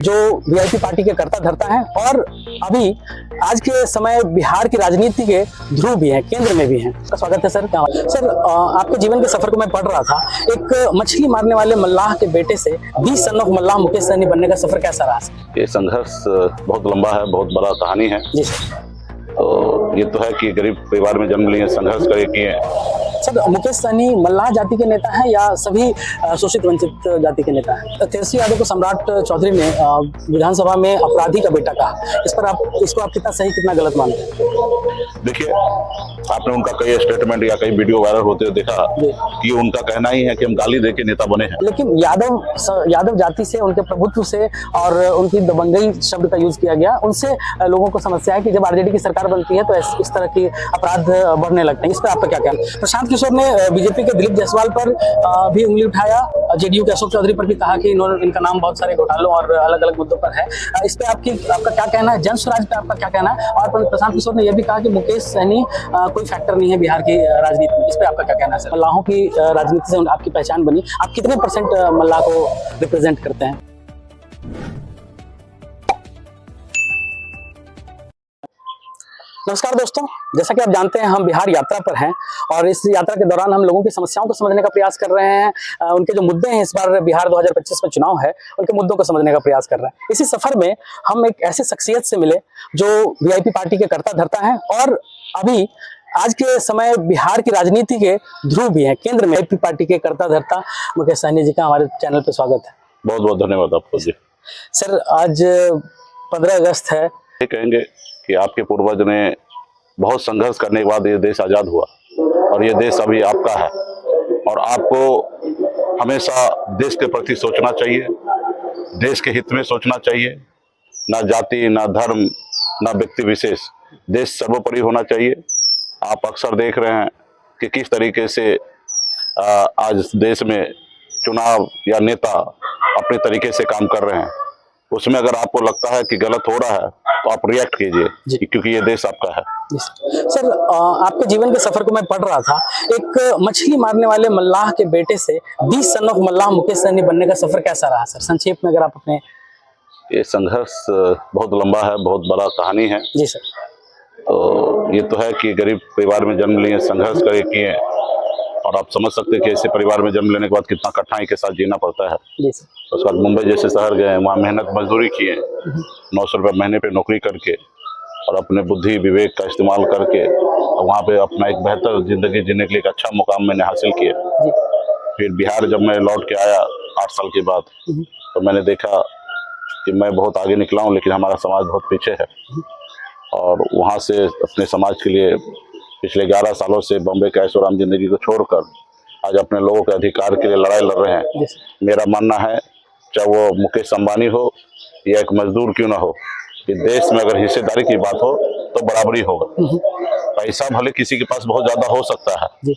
जो VIP party के कर्ता धर्ता हैं और अभी आज के समय बिहार की राजनीति के ध्रुव भी हैं, केंद्र में भी हैं। तो स्वागत है सर। सर, आपके जीवन के सफर को मैं पढ़ रहा था। एक मछली मारने वाले मल्लाह के बेटे से 20 सन ऑफ मल्लाह मुकेश सहनी बनने का सफर कैसा रहा? ये संघर्ष बहुत लंबा है, बहुत बड़ा कहानी है। जी सर। तो ये तो है कि गरीब परिवार में जन्म लिए, संघर्ष करे किए। सर, मुकेश सहनी मल्लाह जाति के नेता हैं या सभी शोषित वंचित जाति के नेता हैं? तेजस्वी यादव को सम्राट चौधरी ने विधानसभा में अपराधी का बेटा कहा। इस पर इसको आप कितना सही कितना गलत मानते हैं? देखिए, आपने उनका कई स्टेटमेंट या कई वीडियो वायरल होते हुए देखा कि उनका कहना ही है कि हम गाली दे के नेता बने हैं। लेकिन यादव जाति से, उनके प्रभुत्व से और उनकी दबंगई शब्द का यूज किया गया, उनसे लोगों को समस्या है कि जब आरजेडी की सरकार बनती है तो इस तरह की अपराध बढ़ने लगते हैं। इस पर आपका क्या कहना है? प्रशांत किशोर ने बीजेपी के दिलीप जायसवाल पर भी उंगली उठाया, जेडीयू के अशोक चौधरी पर भी कहा कि इनका नाम बहुत सारे घोटालों और अलग अलग मुद्दों पर है। इस पे आपका क्या कहना है? जन स्वराज पे आपका क्या कहना है? और प्रशांत किशोर ने यह भी कहा कि मुकेश सहनी कोई फैक्टर नहीं है बिहार की राजनीति में। इस पे आपका क्या कहना है सर? मल्लाहों की राजनीति से आपकी पहचान बनी, आप कितने % मल्लाह को रिप्रेजेंट करते हैं? नमस्कार दोस्तों, जैसा कि आप जानते हैं हम बिहार यात्रा पर हैं और इस यात्रा के दौरान हम लोगों की समस्याओं को समझने का प्रयास कर रहे हैं। उनके जो मुद्दे हैं, इस बार बिहार 2025 में चुनाव है, उनके मुद्दों को समझने का प्रयास कर रहे हैं। इसी सफर में हम एक ऐसे शख्सियत से मिले जो वीआईपी पार्टी के कर्ता धर्ता हैं और अभी आज के समय बिहार की राजनीति के ध्रुव भी हैं, केंद्र में वीआईपी पार्टी के कर्ता धर्ता मुकेश सहनी जी का हमारे चैनल पर स्वागत है। बहुत बहुत धन्यवाद आपको जी। सर, आज 15 अगस्त है। ये कहेंगे कि आपके पूर्वज ने बहुत संघर्ष करने के बाद ये देश आजाद हुआ और ये देश अभी आपका है और आपको हमेशा देश के प्रति सोचना चाहिए, देश के हित में सोचना चाहिए। ना जाति, ना धर्म, ना व्यक्ति विशेष, देश सर्वोपरि होना चाहिए। आप अक्सर देख रहे हैं कि किस तरीके से आज देश में चुनाव या नेता अपने तरीके से काम कर रहे हैं। उसमें अगर आपको लगता है कि गलत हो रहा है तो आप रिएक्ट कीजिए, क्योंकि ये देश आपका है। सर, आपके जीवन के सफर को मैं पढ़ रहा था। एक मछली मारने वाले मल्लाह के बेटे से 20 सन ऑफ मल्लाह मुकेश सहनी बनने का सफर कैसा रहा सर? संक्षेप में अगर आप अपने। ये संघर्ष बहुत लंबा है, बहुत बड़ा कहानी है। जी सर। तो ये तो है कि गरीब परिवार में जन्म लिए, संघर्ष करे किए और आप समझ सकते हैं कि ऐसे परिवार में जन्म लेने के बाद कितना कठिनाई के साथ जीना पड़ता है। जी सर। उसके बाद मुंबई जैसे शहर गए, वहाँ मेहनत मजदूरी किए, 900 रुपये महीने पे नौकरी करके और अपने बुद्धि विवेक का इस्तेमाल करके और वहाँ पे अपना एक बेहतर जिंदगी जीने के लिए एक अच्छा मुकाम मैंने हासिल किया। फिर बिहार जब मैं लौट के आया 8 साल के बाद, तो मैंने देखा कि मैं बहुत आगे निकला हूँ, लेकिन हमारा समाज बहुत पीछे है। और वहाँ से अपने समाज के लिए पिछले 11 सालों से बॉम्बे के ऐशोआराम जिंदगी को छोड़कर आज अपने लोगों के अधिकार के लिए लड़ाई लड़ रहे हैं। मेरा मानना है, चाहे वो मुकेश अंबानी हो या एक मजदूर क्यों ना हो, कि देश में अगर हिस्सेदारी की बात हो तो बराबरी होगा। पैसा भले किसी के पास बहुत ज्यादा हो सकता है,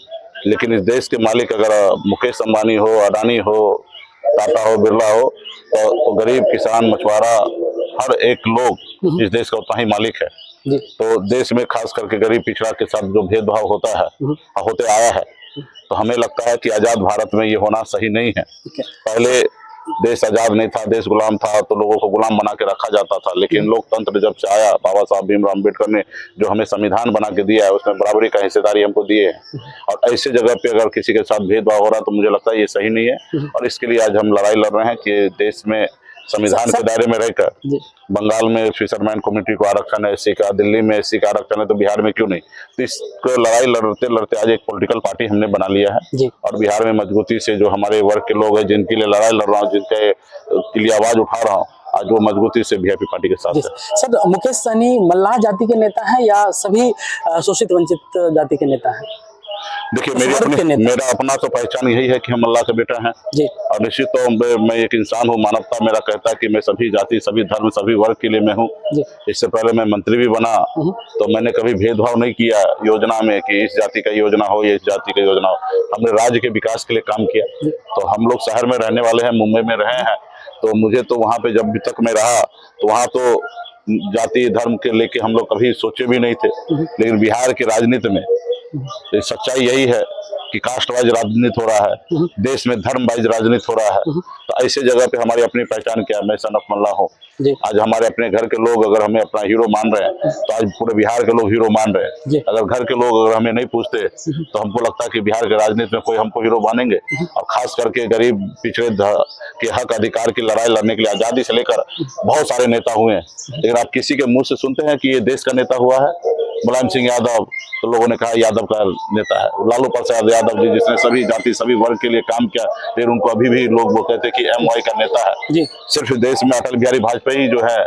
लेकिन इस देश के मालिक अगर मुकेश अंबानी हो, अडानी हो, टाटा हो, बिरला हो, तो गरीब, किसान, मछुआरा, हर एक लोग इस देश का उतना ही मालिक है। तो देश में खास करके गरीब पिछड़ा के साथ जो भेदभाव होता है, होते आया है, तो हमें लगता है कि आजाद भारत में ये होना सही नहीं है। पहले देश आजाद नहीं था, देश गुलाम था, तो लोगों को गुलाम बना के रखा जाता था। लेकिन लोकतंत्र जब से आया, बाबा साहब भीमराव अम्बेडकर ने जो हमें संविधान बना के दिया है, उसमें बराबरी का हिस्सेदारी हमको दिए है। और ऐसे जगह पे अगर किसी के साथ भेदभाव हो रहा है तो मुझे लगता है ये सही नहीं है। और इसके लिए आज हम लड़ाई लड़ रहे हैं कि देश में संविधान के दायरे में रहकर, बंगाल में फिशरमैन कम्युनिटी को आरक्षण है एससी का, दिल्ली में एससी का आरक्षण है, तो बिहार में क्यों नहीं? तो इसको लड़ाई लड़ते लड़ते आज एक पॉलिटिकल पार्टी हमने बना लिया है और बिहार में मजबूती से जो हमारे वर्ग के लोग हैं, जिनके लिए लड़ाई लड़ रहा हूँ, जिनके लिए आवाज उठा रहा हूँ, आज वो मजबूती से वीआईपी पार्टी के साथ है। सर, मुकेश सहनी मल्लाह जाति के नेता हैं या सभी शोषित वंचित जाति के नेता हैं? देखिए, मेरा अपना तो पहचान यही है कि हम अल्लाह का बेटा हैं और निश्चित तो मैं एक इंसान हूँ। मानवता मेरा कहता है कि मैं सभी जाति, सभी धर्म, सभी वर्ग के लिए मैं हूँ। इससे पहले मैं मंत्री भी बना तो मैंने कभी भेदभाव नहीं किया योजना में कि इस जाति का योजना हो या इस जाति का योजना हो। हमने राज्य के विकास के लिए काम किया। तो हम लोग शहर में रहने वाले हैं, मुंबई में रहे हैं, तो मुझे तो वहाँ पे जब भी तक मैं रहा तो वहाँ तो जाति धर्म के लेके हम लोग कभी सोचे भी नहीं थे। लेकिन बिहार की राजनीति में सच्चाई यही है कि कास्ट वाइज राजनीति हो रहा है, देश में धर्म वाइज राजनीति हो रहा है, तो ऐसे जगह पे हमारी अपनी पहचान क्या है? मैं सन ऑफ मल्ला हूँ। आज हमारे अपने घर के लोग अगर हमें अपना हीरो मान रहे हैं तो आज पूरे बिहार के लोग हीरो मान रहे हैं। अगर घर के लोग अगर हमें नहीं पूछते तो हमको लगता है कि बिहार के राजनीति में कोई हमको हीरो मानेंगे। और खास करके गरीब पिछड़े के हक अधिकार की लड़ाई लड़ने के लिए आजादी से लेकर बहुत सारे नेता हुए हैं, लेकिन आप किसी के मुंह से सुनते हैं कि ये देश का नेता हुआ है? मुलायम सिंह यादव तो लोगों ने कहा यादव का नेता है। लालू प्रसाद यादव जी जिसने सभी जाति सभी वर्ग के लिए काम किया, लेकिन उनको अभी भी लोग वो कहते हैं कि MY का नेता है। सिर्फ देश में अटल बिहारी वाजपेयी जो है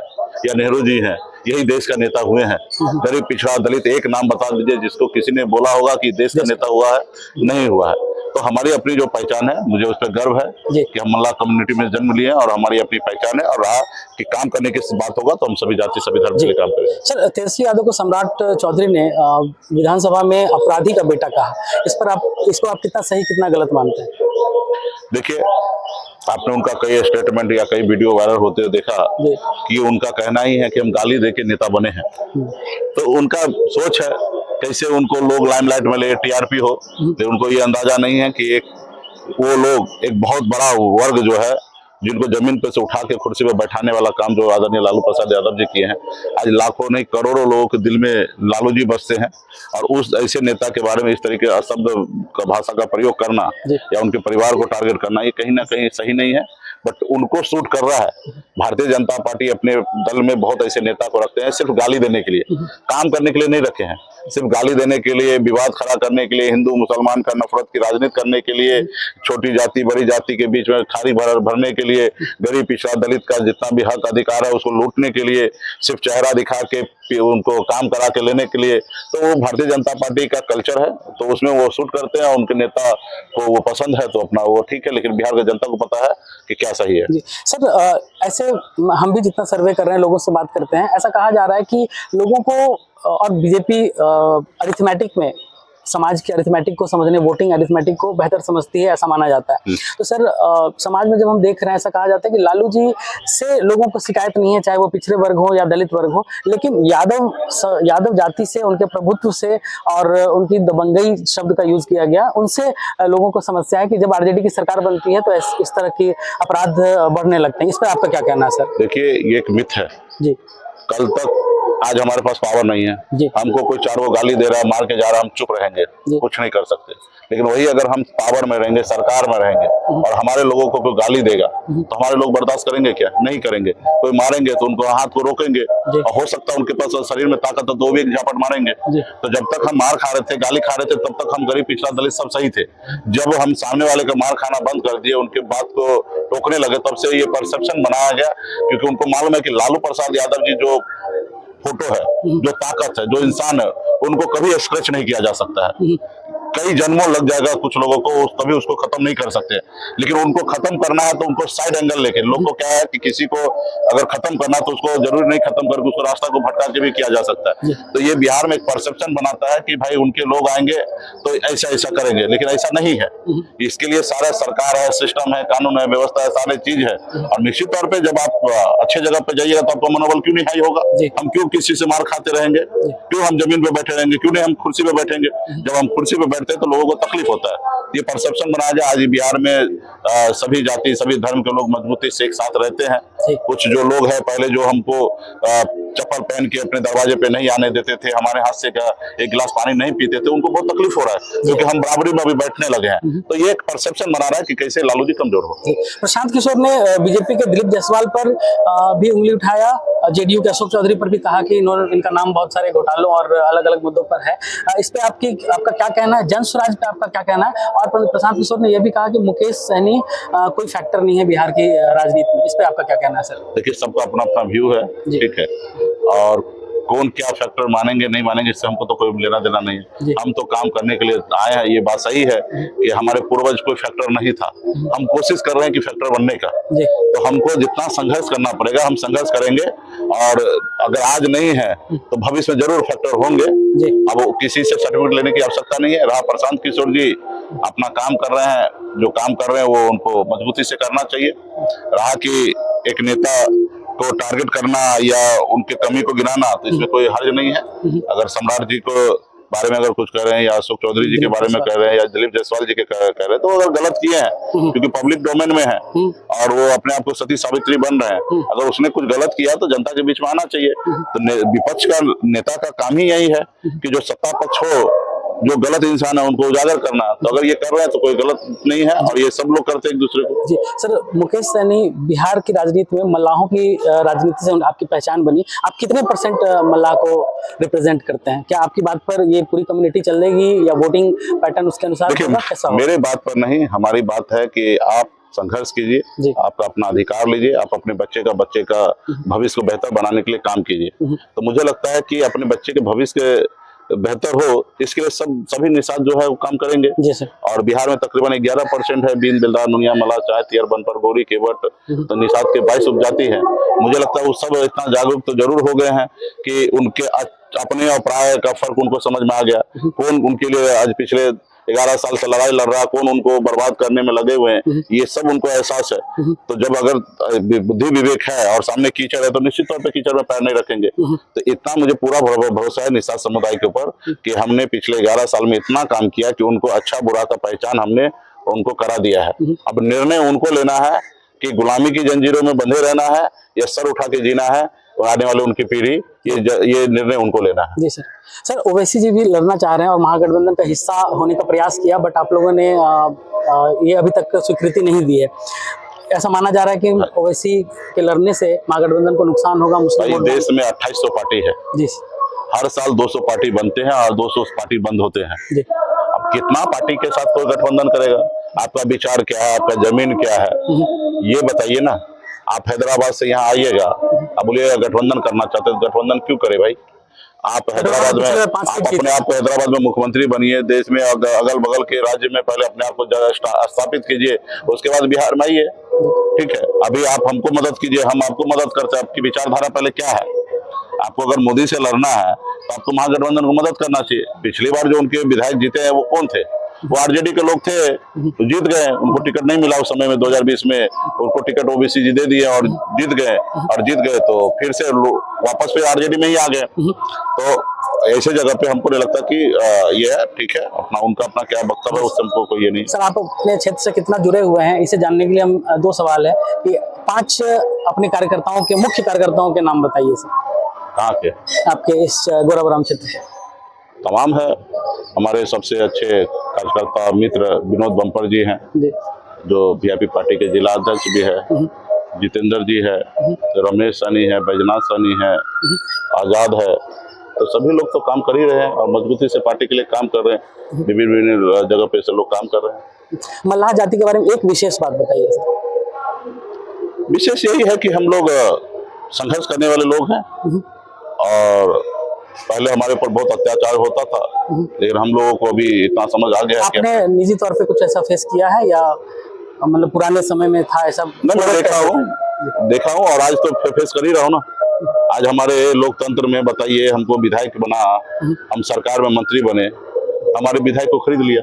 या नेहरू जी हैं, यही देश का नेता हुए हैं। गरीब पिछड़ा दलित एक नाम बता दीजिए जिसको किसी ने बोला होगा कि देश का नेता हुआ है? नहीं हुआ है। तो हमारी अपनी जो पहचान है, मुझे उस पर गर्व है कि हम मल्ला कम्युनिटी में जन्म लिए और हमारी अपनी पहचान है। और रहा कि काम करने की बात होगा तो हम सभी जाति सभी धर्म के लिए काम करेंगे। सर, तेजस्वी यादव को सम्राट चौधरी ने विधानसभा में अपराधी का बेटा कहा, इसको आप कितना सही कितना गलत मानते हैं? देखिए, आपने उनका कई स्टेटमेंट या कई वीडियो वायरल होते हुए देखा कि उनका कहना ही है कि हम गाली देके नेता बने हैं। तो उनका सोच है कैसे उनको लोग लाइमलाइट में ले, TRP हो, लेकिन उनको ये अंदाजा नहीं है कि वो लोग एक बहुत बड़ा वर्ग जो है जिनको जमीन पे से उठा के कुर्सी पे बैठाने वाला काम जो आदरणीय लालू प्रसाद यादव जी किए हैं, आज लाखों नहीं करोड़ों लोगों के दिल में लालू जी बसते हैं। और उस ऐसे नेता के बारे में इस तरीके अशब्द का भाषा का प्रयोग करना या उनके परिवार को टारगेट करना, ये कहीं ना कहीं सही नहीं है। बट उनको सूट कर रहा है। भारतीय जनता पार्टी अपने दल में बहुत ऐसे नेता को रखते हैं सिर्फ गाली देने के लिए, काम करने के लिए नहीं रखे हैं। सिर्फ गाली देने के लिए, विवाद खड़ा करने के लिए, हिंदू मुसलमान का नफरत की राजनीति करने के लिए, छोटी जाति बड़ी जाति के बीच में खारी भरने के लिए, गरीब पिछड़ा दलित का जितना भी हक अधिकार है उसको लूटने के लिए, सिर्फ चेहरा दिखा के उनको काम करा के लेने के लिए। तो वो भारतीय जनता पार्टी का कल्चर है, तो उसमें वो सूट करते हैं। उनके नेता को वो पसंद है तो अपना वो ठीक है, लेकिन बिहार की जनता को पता है कि क्या सही है। सर, ऐसे हम भी जितना सर्वे कर रहे हैं, लोगों से बात करते हैं, ऐसा कहा जा रहा है कि लोगों को और बीजेपी अरिथमेटिक में, समाज की अरिथमेटिक को समझने, वोटिंग अरिथमेटिक को बेहतर समझती है, ऐसा माना जाता है। तो सर, समाज में जब हम देख रहे हैं, ऐसा कहा जाता है कि लालू जी से लोगों को शिकायत नहीं है, चाहे वो पिछड़े वर्ग हो या दलित वर्ग हो, लेकिन यादव जाति से, उनके प्रभुत्व से और उनकी दबंगई शब्द का यूज किया गया, उनसे लोगों को समस्या है कि जब RJD की सरकार बनती है तो इस तरह के अपराध बढ़ने लगते हैं। इस पर आपका क्या कहना है सर? देखिए, ये एक मिथ है जी। कल तक आज हमारे पास पावर नहीं है, हमको कोई चार वो गाली दे रहा है, मार के जा रहा है, हम चुप रहेंगे, कुछ नहीं कर सकते। लेकिन वही अगर हम पावर में रहेंगे, सरकार में रहेंगे और हमारे लोगों को कोई गाली देगा तो हमारे लोग बर्दाश्त करेंगे क्या? नहीं करेंगे। कोई मारेंगे तो उनको हाथ को रोकेंगे, और हो सकता है उनके पास शरीर में ताकत है तो भी एक झापट मारेंगे। तो जब तक हम मार खा रहे थे, गाली खा रहे थे, तब तक हम गरीब पिछड़ा दलित सब सही थे। जब हम सामने वाले का मार खाना बंद कर दिए, उनके बात को टोकने लगे, तब से ये परसेप्शन बनाया गया, क्योंकि उनको मालूम है कि लालू प्रसाद यादव जी जो फोटो है, जो ताकत है, जो इंसान है, उनको कभी स्क्रैच नहीं किया जा सकता है। कई जन्मों लग जाएगा कुछ लोगों को, तभी उसको खत्म नहीं कर सकते। लेकिन उनको खत्म करना है तो उनको साइड एंगल लेके, लोग को क्या है कि किसी को अगर खत्म करना तो उसको जरूरी नहीं खत्म करके उसको रास्ता को भटका के भी किया जा सकता है। तो ये बिहार में एक परसेप्शन बनाता है कि भाई उनके लोग आएंगे तो ऐसा ऐसा करेंगे, लेकिन ऐसा नहीं है। इसके लिए सारा सरकार है, सिस्टम है, कानून है, व्यवस्था है, सारी चीज है। और निश्चित तौर पर जब आप अच्छे जगह पे जाइएगा तो आपका मनोबल क्यों नहीं हाई होगा? हम क्यों किसी से मार खाते रहेंगे? क्यों हम जमीन पे बैठे रहेंगे? क्यों नहीं हम कुर्सी पे बैठेंगे? जब हम कुर्सी पे बैठते हैं तो लोगों को तकलीफ होता है। ये परसेप्शन बनाया जाए। आज बिहार में सभी जाति सभी धर्म के लोग मजबूती से एक साथ रहते हैं। कुछ जो लोग हैं पहले जो हमको चप्पल पहन के अपने दरवाजे पे नहीं आने देते थे, हमारे हाथ से एक गिलास पानी नहीं पीते थे, उनको बहुत तकलीफ हो रहा है क्योंकि हम बराबरी में अभी बैठने लगे हैं। तो ये एक परसेप्शन बना रहा है कि कैसे लालू जी कमजोर हो। प्रशांत किशोर ने बीजेपी के दिलीप जायसवाल पर भी उंगली उठाया, JDU के अशोक चौधरी पर भी कहा कि इनका नाम बहुत सारे घोटालों और अलग अलग मुद्दों पर है। इस पे आपका क्या कहना है? जन स्वराज पे आपका क्या कहना है? और प्रशांत किशोर ने यह भी कहा कि मुकेश सहनी कोई फैक्टर नहीं है बिहार की राजनीति में। इस पे आपका क्या कहना है सर? देखिए, सबका अपना अपना व्यू है, ठीक है, और कौन क्या फैक्टर मानेंगे नहीं मानेंगे इससे हमको तो कोई लेना देना नहीं है। हम तो काम करने के लिए आए हैं। ये बात सही है कि हमारे पूर्वज कोई फैक्टर नहीं था, हम कोशिश कर रहे हैं कि फैक्टर बनने का। तो हमको जितना संघर्ष करना पड़ेगा हम संघर्ष करेंगे, और अगर आज नहीं है तो भविष्य में जरूर फैक्टर होंगे। अब किसी से सर्टिफिकेट लेने की आवश्यकता नहीं है। रहा प्रशांत किशोर जी अपना काम कर रहे हैं, जो काम कर रहे हैं वो उनको मजबूती से करना चाहिए। रहा कि एक नेता को टारगेट करना या उनके कमी को गिनाना, तो इसमें कोई हर्ज नहीं है। अगर सम्राट जी को बारे में अगर कुछ कह रहे हैं या अशोक चौधरी जी के बारे में कह रहे हैं या दिलीप जायसवाल जी के कह रहे हैं, तो अगर गलत किए हैं क्योंकि पब्लिक डोमेन में है और वो अपने आप को सती सावित्री बन रहे हैं, अगर उसने कुछ गलत किया तो जनता के बीच में आना चाहिए। तो विपक्ष का नेता का काम ही यही है कि जो सत्ता पक्ष हो, जो गलत इंसान है उनको उजागर करना। तो अगर ये कर रहे हैं तो कोई गलत नहीं है और ये सब लोग करते हैं एक दूसरे को। जी सर, मुकेश सैनी बिहार की राजनीति में मल्लाहों की राजनीति से आपकी पहचान बनी। आप कितने परसेंट मल्लाह को रिप्रेजेंट करते हैं? क्या आपकी बात पर ये पूरी कम्युनिटी चलेगी या वोटिंग पैटर्न उसके अनुसार होगा, कैसा होगा? मेरे बात पर नहीं, हमारी बात है कि आप संघर्ष कीजिए, आप अपना अधिकार लीजिए, आप अपने बच्चे का भविष्य को बेहतर बनाने के लिए काम कीजिए। तो मुझे लगता है कि अपने बच्चे के भविष्य के बेहतर हो इसके लिए सभी निषाद जो है वो काम करेंगे। जी सर। और बिहार में तकरीबन 11% है, बीन, बिलदार, नुनिया, मला, चाय, तियर, बनपर, गोरी, केवट, तो निषाद के 22 उपजाति है। मुझे लगता है वो सब इतना जागरूक तो जरूर हो गए हैं कि उनके अपने और पराये का फर्क उनको समझ में आ गया। कौन उनके लिए आज पिछले 11 साल से लड़ाई लड़ रहा, कौन उनको बर्बाद करने में लगे हुए हैं, ये सब उनको एहसास है। तो जब अगर बुद्धि विवेक है और सामने कीचड़ है तो निश्चित तौर पे कीचड़ में पैर नहीं रखेंगे। तो इतना मुझे पूरा भरोसा है निषाद समुदाय के ऊपर कि हमने पिछले 11 साल में इतना काम किया कि उनको अच्छा बुरा का पहचान हमने उनको करा दिया है। अब निर्णय उनको लेना है कि गुलामी की जंजीरों में बंधे रहना है या सर उठा के जीना है, और आने वाले उनकी पीढ़ी ये निर्णय उनको लेना है। जी सर। सर, ओवैसी जी भी लड़ना चाह रहे हैं और महागठबंधन का हिस्सा होने का प्रयास किया, बट आप लोगों ने ये अभी तक स्वीकृति नहीं दी है। ऐसा माना जा रहा है कि ओवैसी के लड़ने से महागठबंधन को नुकसान होगा। मुस्लिम देश में 2800 पार्टी है जी, हर साल 200 पार्टी बनते हैं और 200 पार्टी बंद होते हैं जी। अब कितना पार्टी के साथ कोई गठबंधन करेगा? आपका विचार क्या है, आपका जमीन क्या है, ये बताइए ना। आप हैदराबाद से यहाँ आइएगा, आप बोलिएगा गठबंधन करना चाहते हैं, गठबंधन क्यों करे भाई? आप हैदराबाद में आप अपने आप को हैदराबाद में मुख्यमंत्री बनिए, देश में अगल बगल के राज्य में पहले अपने आप को स्थापित कीजिए, उसके बाद बिहार में आइए। ठीक है, अभी आप हमको मदद कीजिए, हम आपको मदद करते हैं। आपकी विचारधारा पहले क्या है? आपको अगर मोदी से लड़ना है तो आपको महागठबंधन को मदद करना चाहिए। पिछली बार जो उनके विधायक जीते हैं वो कौन थे? वो आरजेडी के लोग थे, तो जीत गए। उनको टिकट नहीं मिला उस समय में, 2020 में उनको टिकट ओबीसी जी दे दिए और जीत गए तो फिर से वापस फिर आरजेडी में ही आ गए। तो ऐसे जगह पे हमको नहीं लगता कि ये है ठीक है, अपना उनका अपना क्या वक्तव्य है, उससे हमको कोई ये नहीं। सर, आप अपने क्षेत्र से कितना जुड़े हुए हैं, इसे जानने के लिए हम 2 सवाल है कि 5 अपने कार्यकर्ताओं के, मुख्य कार्यकर्ताओं के नाम बताइए सर। कहाँ के? आपके इस गोराबराम क्षेत्र से तमाम है। हमारे सबसे अच्छे कार्यकर्ता मित्र विनोद बम्पर जी हैं जी, जो वीआईपी पार्टी के जिला अध्यक्ष भी है, जितेंद्र जी है, रमेश सैनी है, बैजनाथ सैनी है, आजाद है। तो सभी लोग तो काम कर ही रहे हैं और मजबूती से पार्टी के लिए काम कर रहे हैं। विभिन्न जगह पे से लोग काम कर रहे हैं। मल्लाह जाति के बारे में एक विशेष बात बताइए सर। विशेष यही है कि हम लोग संघर्ष करने वाले लोग हैं और पहले हमारे ऊपर बहुत अत्याचार होता था, लेकिन हम लोगों को अभी इतना समझ आ गया है। आपने निजी तौर पे कुछ ऐसा फेस किया है या मतलब पुराने समय में था ऐसा? मैं देखा हूँ और आज तो फेस कर ही रहा हूँ ना। आज हमारे लोकतंत्र में बताइए, हमको विधायक बना, हम सरकार में मंत्री बने, हमारे विधायक को खरीद लिया,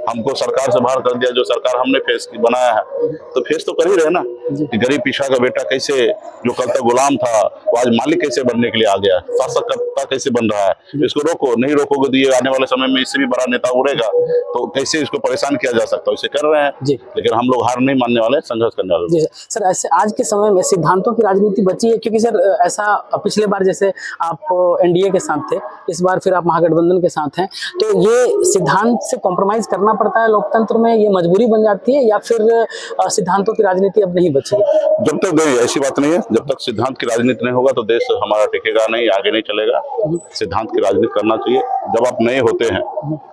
हमको सरकार से बाहर कर दिया। जो सरकार हमने फेस बनाया है तो फेस तो कर ही रहे ना कि गरीब पिछड़ा का बेटा कैसे, जो कल तक गुलाम था वो आज मालिक कैसे बनने के लिए आ गया, शासक करता कैसे बन रहा है। इसको रोको, नहीं रोकोगे तो ये आने वाले समय में इससे भी बड़ा नेता उड़ेगा, तो कैसे इसको परेशान किया जा सकता है, इसे कर रहे हैं। लेकिन हम लोग हार नहीं मानने वाले, संघर्ष करने वाले। जी सर, ऐसे आज के समय में सिद्धांतों की राजनीति बची है? क्योंकि सर ऐसा पिछले बार जैसे आप एनडीए के साथ थे, इस बार फिर आप महागठबंधन के साथ हैं, तो ये सिद्धांत से कॉम्प्रोमाइज करना पड़ता है लोकतंत्र में, ये मजबूरी बन जाती है या फिर सिद्धांतों की राजनीति अब नहीं बची है? जब तक ऐसी बात नहीं है, जब तक सिद्धांत की राजनीति नहीं होगा तो देश हमारा टिकेगा नहीं, आगे नहीं चलेगा। सिद्धांत की राजनीति करना चाहिए। जब आप नए होते हैं,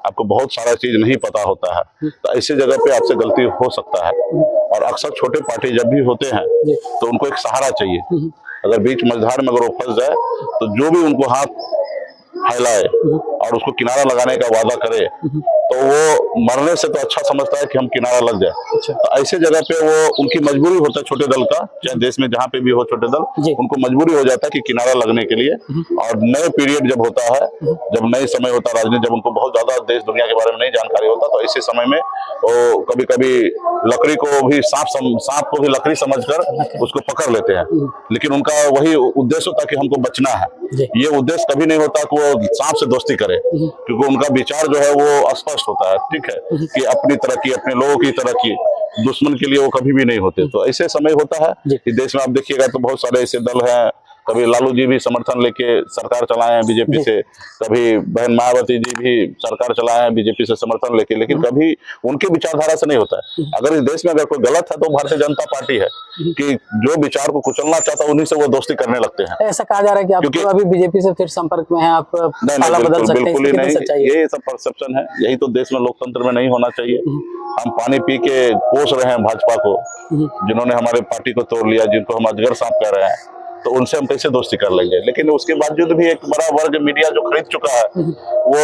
आपको बहुत सारा चीज नहीं पता होता है, तो ऐसी जगह पे आपसे गलती हो सकता है। और अक्सर छोटे पार्टी जब भी होते हैं तो उनको एक सहारा चाहिए। अगर बीच मझधार में अगर वो फंस जाए तो जो भी उनको हाथ फैलाए और उसको किनारा लगाने का वादा करे तो वो मरने से तो अच्छा समझता है कि हम किनारा लग जाए। तो ऐसे जगह पे वो उनकी मजबूरी होता है, छोटे दल का, चाहे देश में जहाँ पे भी हो छोटे दल, उनको मजबूरी हो जाता है कि किनारा लगने के लिए। और नए पीरियड जब होता है, जब नए समय होता है राजनीति, जब उनको बहुत ज्यादा देश दुनिया के बारे में नहीं जानकारी होता, तो ऐसे समय में वो कभी कभी लकड़ी को भी सांप को भी लकड़ी समझकर उसको पकड़ लेते हैं। लेकिन उनका वही उद्देश्य होता है कि हमको बचना है। ये उद्देश्य कभी नहीं होता कि वो सांप से दोस्ती करें। करे, क्योंकि उनका विचार जो है वो स्पष्ट होता है, ठीक है, कि अपनी तरक्की, अपने लोगों की तरक्की, दुश्मन के लिए वो कभी भी नहीं होते। तो ऐसे समय होता है कि देश में आप देखिएगा तो बहुत सारे ऐसे दल हैं, कभी लालू जी भी समर्थन लेके सरकार चलाए हैं बीजेपी से, कभी बहन मायावती जी भी सरकार चलाए हैं बीजेपी से समर्थन लेके, लेकिन कभी उनके विचारधारा से नहीं होता है। अगर इस देश में अगर कोई गलत है तो भारतीय जनता पार्टी है कि जो विचार को कुचलना चाहता है उन्हीं से वो दोस्ती करने लगते हैं। ऐसा कहा जा रहा है कि आप अभी बीजेपी से फिर संपर्क में हैं, आप पाला बदल सकते हैं, बिल्कुल ही नहीं, सच्चाई है? ये सब परसेप्शन है, यही तो देश में लोकतंत्र में नहीं होना चाहिए। हम पानी पी के पोष रहे हैं भाजपा को, जिन्होंने हमारे पार्टी को तोड़ लिया, जिनको हम अजगर सांप कह रहे हैं, तो उनसे हम कैसे दोस्ती कर लेंगे। लेकिन उसके बावजूद भी एक बड़ा वर्ग मीडिया जो खरीद चुका है, वो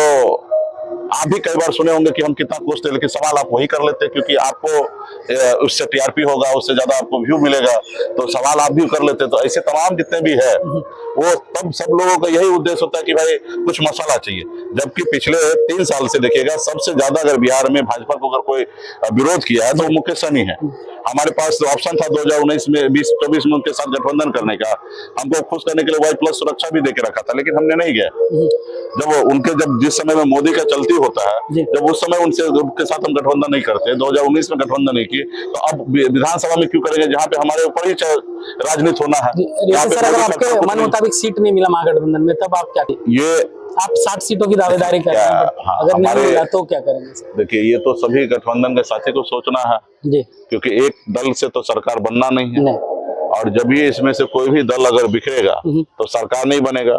आप भी कई बार सुने होंगे कि हम कितना कोसते, लेकिन सवाल आप वही कर लेते हैं, क्योंकि आपको उससे टीआरपी होगा, उससे ज्यादा आपको व्यू मिलेगा, तो सवाल आप भी कर लेते। तो ऐसे तमाम जितने भी है वो तब सब लोगों का यही उद्देश्य होता है कि भाई कुछ मसाला चाहिए। जबकि पिछले 3 साल से देखिएगा सबसे ज्यादा अगर बिहार में भाजपा को अगर कोई विरोध किया है तो मुकेश सहनी है। हमारे पास तो ऑप्शन था 2019 में 2024 में उनके साथ गठबंधन करने का, हमको खुश करने के लिए Y+ सुरक्षा भी देके रखा था, लेकिन हमने नहीं गया। जब जिस समय में मोदी का चलती होता है, जब उस समय उनके साथ हम गठबंधन नहीं करते, 2019 में गठबंधन नहीं किए, तो अब विधानसभा में क्यों करेंगे जहां पे हमारे ऊपर ही राजनीति होना है। अगर आपके मन मुताबिक सीट नहीं मिला महागठबंधन में, तब आप क्या ये आप 60 सीटों की दावेदारी कर रहे हैं, अगर नहीं मिला तो क्या करेंगे? देखिए, ये तो सभी गठबंधन के साथी को सोचना है जी, क्योंकि एक दल से तो सरकार बनना नहीं है नहीं। और जब ये इसमें से कोई भी दल अगर बिखरेगा तो सरकार नहीं बनेगा।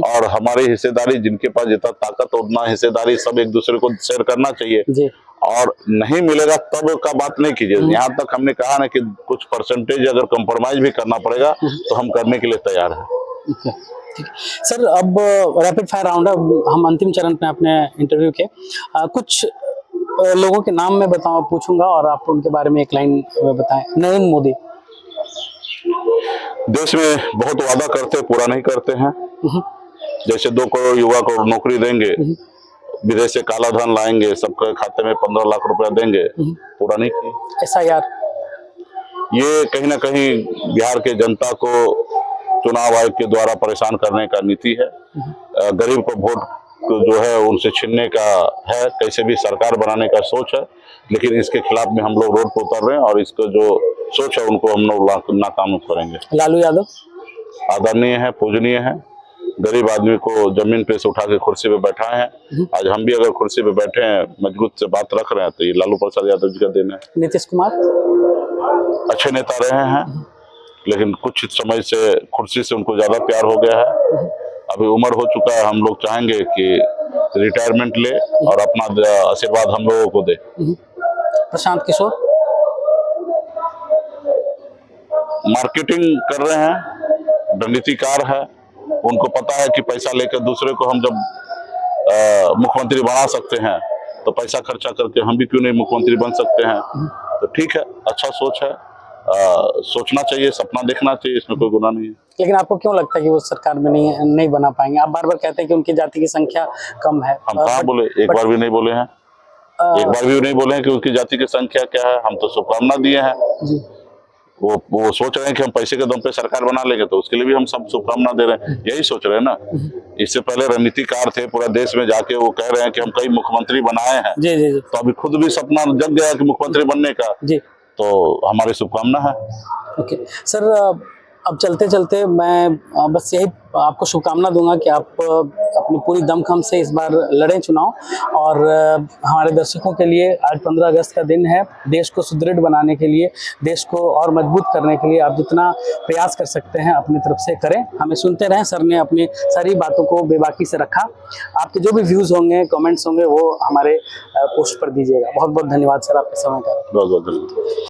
और हमारी हिस्सेदारी, जिनके पास जितना ताकत उतना हिस्सेदारी सब एक दूसरे को शेयर करना चाहिए जी। और नहीं मिलेगा तब का बात नहीं कीजिए। यहाँ तक हमने कहा ना कि कुछ परसेंटेज अगर कंप्रोमाइज भी करना पड़ेगा तो हम करने के लिए तैयार हैं। सर, अब रैपिड फायर राउंड है, हम अंतिम चरण पे अपने इंटरव्यू के कुछ लोगों के नाम मैं पूछूंगा और आप उनके बारे में एक लाइन बताएं। नरेंद्र मोदी देश में बहुत वादा करते पूरा नहीं करते हैं। जैसे 2 करोड़ युवा को नौकरी देंगे, विदेश से काला धन लाएंगे, सबके खाते में 15 लाख रुपया देंगे, पूरा नहीं किए। SIR ये कहीं ना कहीं बिहार के जनता को चुनाव आयोग के द्वारा परेशान करने का नीति है। गरीब को वोट जो है उनसे छीनने का है, कैसे भी सरकार बनाने का सोच है, लेकिन इसके खिलाफ में हम लोग रोड पर उतर रहे हैं और इसको जो सोच है उनको हम लोग नाकाम करेंगे। लालू यादव आदरणीय है, पूजनीय है, गरीब आदमी को जमीन पे से उठा के कुर्सी पे बैठाए हैं। आज हम भी अगर कुर्सी पे बैठे हैं, मजबूत से बात रख रहे हैं, तो ये लालू प्रसाद यादव जी का देन है। नीतीश कुमार अच्छे नेता रहे हैं, लेकिन कुछ समय से कुर्सी से उनको ज्यादा प्यार हो गया है। अभी उम्र हो चुका है, हम लोग चाहेंगे कि रिटायरमेंट ले और अपना आशीर्वाद हम लोगों को दे। प्रशांत किशोर मार्केटिंग कर रहे हैं, रणनीतिकार है, उनको पता है कि पैसा लेकर दूसरे को हम जब मुख्यमंत्री बना सकते हैं तो पैसा खर्चा करके हम भी क्यों नहीं मुख्यमंत्री बन सकते हैं। तो ठीक है, अच्छा सोच है, सोचना चाहिए, सपना देखना चाहिए, इसमें कोई गुनाह नहीं है। लेकिन आपको क्यों लगता है कि वो सरकार में नहीं बना पाएंगे? आप बार बार कहते हैं कि उनकी जाति की संख्या कम है। हम कहाँ बोले, एक बार भी नहीं बोले हैं, एक बार भी नहीं बोले हैं कि उनकी जाति की संख्या क्या है। हम तो शुभकामना दिए हैं जी। वो सोच रहे हैं कि हम पैसे के दम पे सरकार बना लेंगे, तो उसके लिए भी हम सब शुभकामना दे रहे हैं, यही सोच रहे हैं ना। इससे पहले रणनीतिकार थे, पूरा देश में जाके वो कह रहे हैं कि हम कई मुख्यमंत्री बनाए हैं जी, जी, जी। तो अभी खुद भी सपना जग गया कि मुख्यमंत्री बनने का जी। तो हमारी शुभकामना है। ओके सर, अब चलते चलते मैं बस यही आपको शुभकामना दूंगा कि आप अपनी पूरी दमखम से इस बार लड़ें चुनाव। और हमारे दर्शकों के लिए आज 15 अगस्त का दिन है, देश को सुदृढ़ बनाने के लिए, देश को और मजबूत करने के लिए आप जितना प्रयास कर सकते हैं अपनी तरफ से करें, हमें सुनते रहें। सर ने अपनी सारी बातों को बेबाकी से रखा। आपके जो भी व्यूज़ होंगे, कमेंट्स होंगे, वो हमारे पोस्ट पर दीजिएगा। बहुत बहुत धन्यवाद सर आपके समय का। बहुत बहुत धन्यवाद।